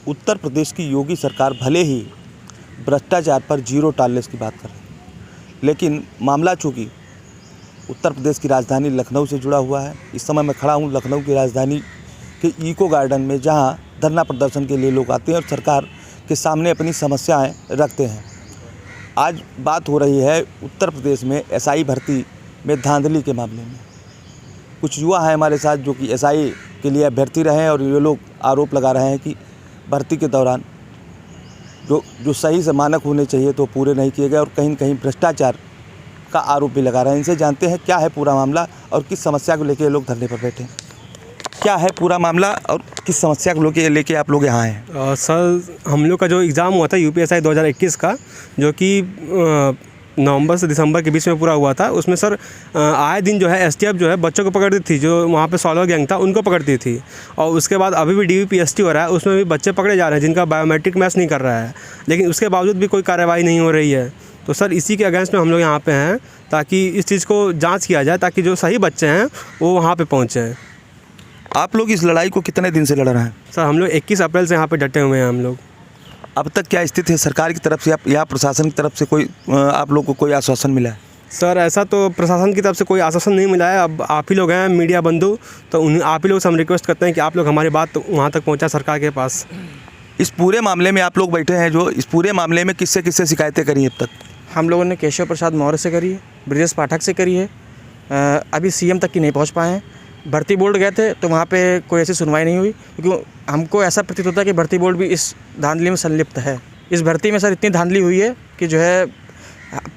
उत्तर प्रदेश की योगी सरकार भले ही भ्रष्टाचार पर जीरो टॉलरेंस की बात कर रही है, लेकिन मामला चूँकि उत्तर प्रदेश की राजधानी लखनऊ से जुड़ा हुआ है। इस समय मैं खड़ा हूँ लखनऊ की राजधानी के इको गार्डन में, जहाँ धरना प्रदर्शन के लिए लोग आते हैं और सरकार के सामने अपनी समस्याएं रखते हैं। आज बात हो रही है उत्तर प्रदेश में एसआई भर्ती में धांधली के मामले में। कुछ युवा हैं हमारे साथ जो कि एसआई के लिए अभ्यर्थी रहे हैं और ये लोग आरोप लगा रहे हैं कि भर्ती के दौरान जो सही से मानक होने चाहिए तो पूरे नहीं किए गए और कहीं न कहीं भ्रष्टाचार का आरोप भी लगा रहे हैं। इनसे जानते हैं क्या है पूरा मामला और किस समस्या को लेकर ये लोग धरने पर बैठे हैं। क्या है पूरा मामला और किस समस्या को लेके आप लोग यहाँ हैं? सर, हम लोग का जो एग्ज़ाम हुआ था यूपीएसआई 2021 का, जो कि नवंबर से दिसंबर के बीच में पूरा हुआ था, उसमें सर आए दिन जो है एसटीएफ जो है बच्चों को पकड़ती थी, जो वहाँ पे सॉल्वर गैंग था उनको पकड़ती थी। और उसके बाद अभी भी डीवीपीएसटी हो रहा है, उसमें भी बच्चे पकड़े जा रहे हैं जिनका बायोमेट्रिक मैच नहीं कर रहा है, लेकिन उसके बावजूद भी कोई कार्रवाई नहीं हो रही है। तो सर इसी के अगेंस्ट में हम लोग यहाँ पे हैं, ताकि इस चीज़ को जाँच किया जाए, ताकि जो सही बच्चे हैं वो वहाँ पर पहुँचें। आप लोग इस लड़ाई को कितने दिन से लड़ रहे हैं? सर हम लोग 21 अप्रैल से यहाँ पे डटे हुए हैं हम लोग। अब तक क्या स्थिति है? सरकार की तरफ से या प्रशासन की तरफ से कोई आप लोग को कोई आश्वासन मिला है? सर ऐसा तो प्रशासन की तरफ से कोई आश्वासन नहीं मिला है। अब आप ही लोग हैं मीडिया बंधु, तो आप ही लोग से हम रिक्वेस्ट करते हैं कि आप लोग हमारी बात वहाँ तक पहुँचा सरकार के पास। इस पूरे मामले में आप लोग बैठे हैं, जो इस पूरे मामले में किससे किससे शिकायतें करी अब तक? हम लोगों ने केशव प्रसाद मौर्य से करी है, ब्रजेश पाठक से करी है, अभी सीएम तक की नहीं पहुँच पाए हैं। भर्ती बोर्ड गए थे तो वहाँ पे कोई ऐसी सुनवाई नहीं हुई, क्योंकि हमको ऐसा प्रतीत होता है कि भर्ती बोर्ड भी इस धांधली में संलिप्त है। इस भर्ती में सर इतनी धांधली हुई है कि जो है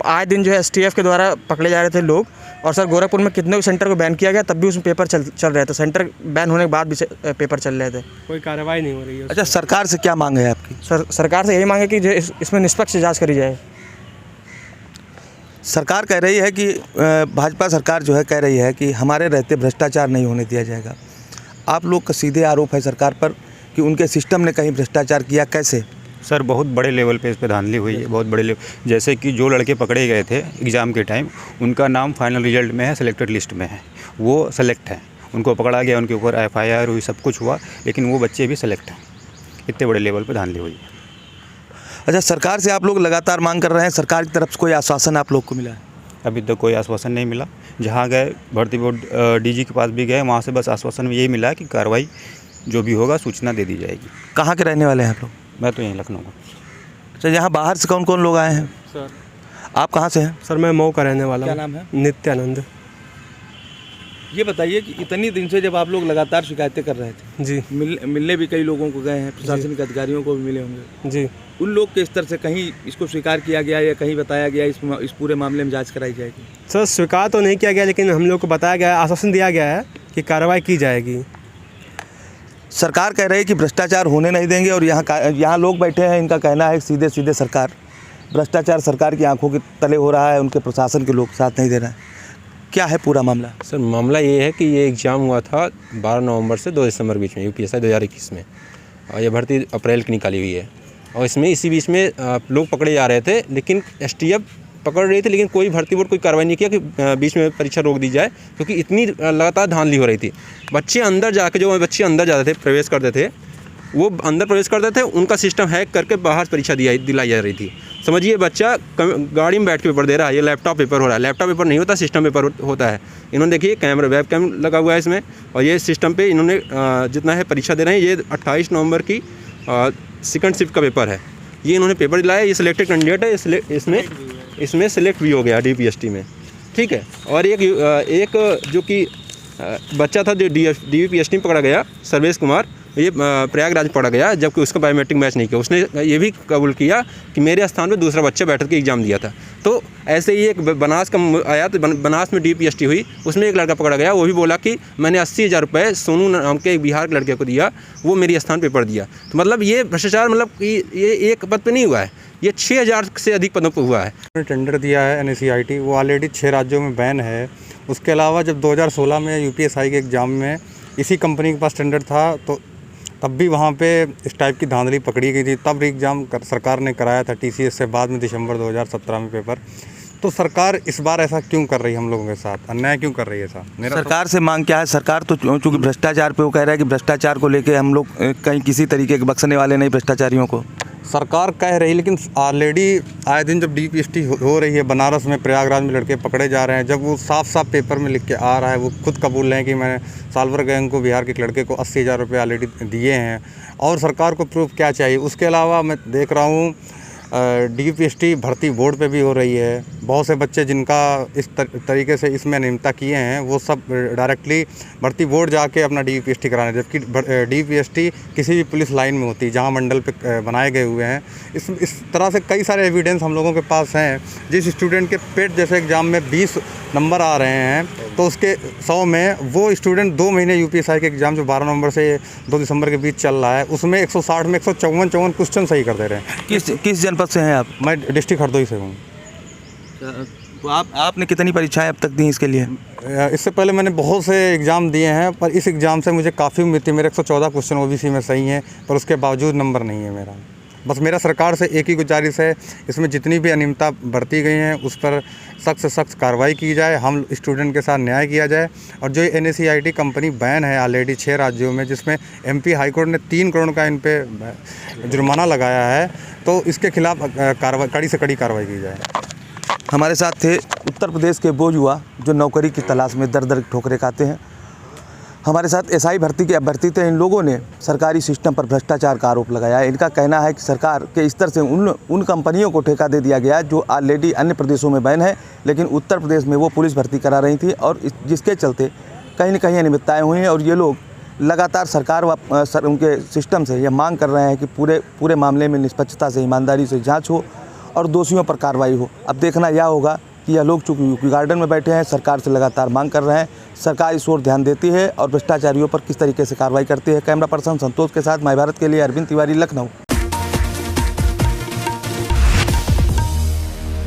आए दिन जो है एसटीएफ के द्वारा पकड़े जा रहे थे लोग। और सर गोरखपुर में कितने सेंटर को बैन किया गया, तब भी उसमें पेपर चल रहे थे। सेंटर बैन होने के बाद भी पेपर चल रहे थे, कोई कार्रवाई नहीं हो रही है। अच्छा, सरकार से क्या मांग है आपकी? सरकार से यही मांग है कि जो इसमें निष्पक्ष जाँच करी जाए। सरकार कह रही है कि भाजपा सरकार जो है कह रही है कि हमारे रहते भ्रष्टाचार नहीं होने दिया जाएगा। आप लोग का सीधे आरोप है सरकार पर कि उनके सिस्टम ने कहीं भ्रष्टाचार किया। कैसे? सर बहुत बड़े लेवल पे इस पर धांधली हुई है, बहुत बड़े लेवल। जैसे कि जो लड़के पकड़े गए थे एग्ज़ाम के टाइम, उनका नाम फाइनल रिजल्ट में है, सिलेक्टेड लिस्ट में है, वो सेलेक्ट है। उनको पकड़ा गया, उनके ऊपर एफआईआर हुई, सब कुछ हुआ, लेकिन वो बच्चे भी सेलेक्ट हैं। इतने बड़े लेवल पर धांधली हुई है। अच्छा, सरकार से आप लोग लगातार मांग कर रहे हैं, सरकार की तरफ से कोई आश्वासन आप लोग को मिला है? अभी तक कोई आश्वासन नहीं मिला। जहाँ गए भर्ती बोर्ड डीजी के पास भी गए, वहाँ से बस आश्वासन में यही मिला है कि कार्रवाई जो भी होगा सूचना दे दी जाएगी। कहाँ के रहने वाले हैं आप लोग? मैं तो यहीं लखनऊ का। अच्छा, यहाँ बाहर से कौन कौन लोग आए हैं? सर आप कहाँ से हैं? सर मैं मऊ का रहने वाला हूँ। क्या नाम है? नित्यानंद। ये बताइए कि इतनी दिन से जब आप लोग लगातार शिकायतें कर रहे थे जी, मिलने भी कई लोगों को गए हैं, प्रशासनिक अधिकारियों को भी मिले होंगे जी। उन लोग के स्तर से कहीं इसको स्वीकार किया गया या कहीं बताया गया इस पूरे मामले में जांच कराई जाएगी? सर स्वीकार तो नहीं किया गया, लेकिन हम लोग को बताया गया, आश्वासन दिया गया है कि कार्रवाई की जाएगी। सरकार कह रही है कि भ्रष्टाचार होने नहीं देंगे और यहाँ लोग बैठे हैं, इनका कहना है सीधे सीधे सरकार भ्रष्टाचार सरकार की आंखों के तले हो रहा है, उनके प्रशासन के लोग साथ नहीं दे रहे हैं। क्या है पूरा मामला? सर मामला ये है कि ये एग्ज़ाम हुआ था 12 नवंबर से 2 दिसंबर बीच में यूपीएसआई 2021 में, और ये भर्ती अप्रैल की निकाली हुई है। और इसमें इसी बीच में लोग पकड़े जा रहे थे, लेकिन एसटीएफ पकड़ रही थी, लेकिन कोई भर्ती बोर्ड कोई कार्रवाई नहीं किया कि बीच में परीक्षा रोक दी जाए, क्योंकि इतनी लगातार धांधली हो रही थी। बच्चे अंदर जाके, जो बच्चे अंदर जाते थे, प्रवेश करते थे, वो अंदर प्रवेश करते थे, उनका सिस्टम हैक करके बाहर परीक्षा दिलाई जा रही थी। समझिए बच्चा गाड़ी में बैठ के पेपर दे रहा है, ये लैपटॉप पेपर हो रहा है। लैपटॉप पेपर नहीं होता, सिस्टम पेपर होता है। इन्होंने देखिए कैमरा, वेब कैम लगा हुआ है इसमें, और ये सिस्टम पे इन्होंने जितना है परीक्षा दे रहे हैं। ये 28 नवंबर की सेकंड शिफ्ट का पेपर है, ये इन्होंने पेपर दिलाया। ये सिलेक्टेड कैंडिडेट है, इसमें सिलेक्ट भी हो गया डीपीएसटी में, ठीक है। और एक जो कि बच्चा था जो डीपीएसटी में पकड़ा गया, सर्वेश कुमार, ये प्रयागराज पड़ा गया, जबकि उसका बायोमेट्रिक मैच नहीं किया। उसने ये भी कबूल किया कि मेरे स्थान पे दूसरा बच्चा बैठ के एग्ज़ाम दिया था। तो ऐसे ही एक बनास का आया, तो बनास में डीपीएसटी हुई, उसमें एक लड़का पकड़ा गया। वो भी बोला कि मैंने 80,000 रुपये सोनू नाम के एक बिहार के लड़के को दिया, वो मेरी स्थान पेपर दिया। तो मतलब ये भ्रष्टाचार, मतलब ये एक पद पे नहीं हुआ है, ये 6,000 से अधिक पदों पर हुआ है। टेंडर दिया है एनएसईआईटी, वो ऑलरेडी 6 राज्यों में बैन है। उसके अलावा जब 2016 में यूपीएसआई के एग्ज़ाम में इसी कंपनी के पास टेंडर था, तो तब भी वहाँ पे इस टाइप की धांधली पकड़ी गई थी। तब एग्ज़ाम सरकार ने कराया था टीसीएस से, बाद में दिसंबर 2017 में पेपर। तो सरकार इस बार ऐसा क्यों कर रही है, हम लोगों के साथ अन्याय क्यों कर रही है ऐसा? मेरा सरकार से मांग क्या है? सरकार तो चूँकि भ्रष्टाचार पे वो कह रहा है कि भ्रष्टाचार को लेके हम लोग कहीं किसी तरीके के बख्शने वाले नहीं भ्रष्टाचारियों को। सरकार कह रही, लेकिन ऑलरेडी आए दिन जब DPST हो रही है, बनारस में प्रयागराज में लड़के पकड़े जा रहे हैं, जब वो साफ साफ पेपर में लिख के आ रहा है, वो खुद कबूल रहे हैं कि मैंने सालवर गैंग को, बिहार के एक लड़के को 80,000 रुपये ऑलरेडी दिए हैं, और सरकार को प्रूफ क्या चाहिए? उसके अलावा मैं देख रहा हूँ DPST भर्ती बोर्ड पे भी हो रही है। बहुत से बच्चे जिनका इस तरीके से इसमें अनियमितता किए हैं, वो सब डायरेक्टली भर्ती बोर्ड जाके अपना DPST कराने, जबकि DPST किसी भी पुलिस लाइन में होती है जहां मंडल पे बनाए गए हुए हैं। इस तरह से कई सारे एविडेंस हम लोगों के पास हैं। जिस स्टूडेंट के पेट जैसे एग्ज़ाम में 20 नंबर आ रहे हैं, तो उसके 100 में वो स्टूडेंट 2 महीने UPSI के एग्ज़ाम जो 12 नवंबर से 2 दिसंबर के बीच चल रहा है, उसमें 160 में 154 क्वेश्चन सही कर दे रहे हैं। किस जनपद से हैं आप? मैं डिस्ट्रिक्ट हरदोई से हूँ। तो आपने कितनी परीक्षाएं अब तक दी इसके लिए? इससे पहले मैंने बहुत से एग्ज़ाम दिए हैं, पर इस एग्ज़ाम से मुझे काफ़ी उम्मीद थी। मेरे 114 क्वेश्चन OBC में सही हैं, पर उसके बावजूद नंबर नहीं है मेरा। बस मेरा सरकार से एक ही गुजारिश है, इसमें जितनी भी अनियमितता बरती गई हैं उस पर सख्त से सख्त कार्रवाई की जाए, हम स्टूडेंट के साथ न्याय किया जाए। और जो NSEIT कंपनी बैन है ऑलरेडी 6 राज्यों में, जिसमें MP हाईकोर्ट ने 3 करोड़ का इन पे जुर्माना लगाया है, तो इसके खिलाफ कार्रवाई, कड़ी से कड़ी कार्रवाई की जाए। हमारे साथ थे उत्तर प्रदेश के वो युवा जो नौकरी की तलाश में दर दर ठोकरे खाते हैं। हमारे साथ SI भर्ती के अभ्यर्थी थे। इन लोगों ने सरकारी सिस्टम पर भ्रष्टाचार का आरोप लगाया है। इनका कहना है कि सरकार के स्तर से उन कंपनियों को ठेका दे दिया गया जो ऑलरेडी अन्य प्रदेशों में बैन है, लेकिन उत्तर प्रदेश में वो पुलिस भर्ती करा रही थी, और जिसके चलते कहीं न कहीं अनियमितताएँ हुई हैं। और ये लोग लगातार सरकार उनके सिस्टम से यह मांग कर रहे हैं कि पूरे मामले में निष्पक्षता से, ईमानदारी से जाँच हो और दोषियों पर कार्रवाई हो। अब देखना यह होगा कि यह लोग चूँकि UP गार्डन में बैठे हैं, सरकार से लगातार मांग कर रहे हैं, सरकार इस ओर ध्यान देती है और भ्रष्टाचारियों पर किस तरीके से कार्रवाई करती है। कैमरा पर्सन संतोष के साथ माय भारत के लिए अरविंद तिवारी, लखनऊ।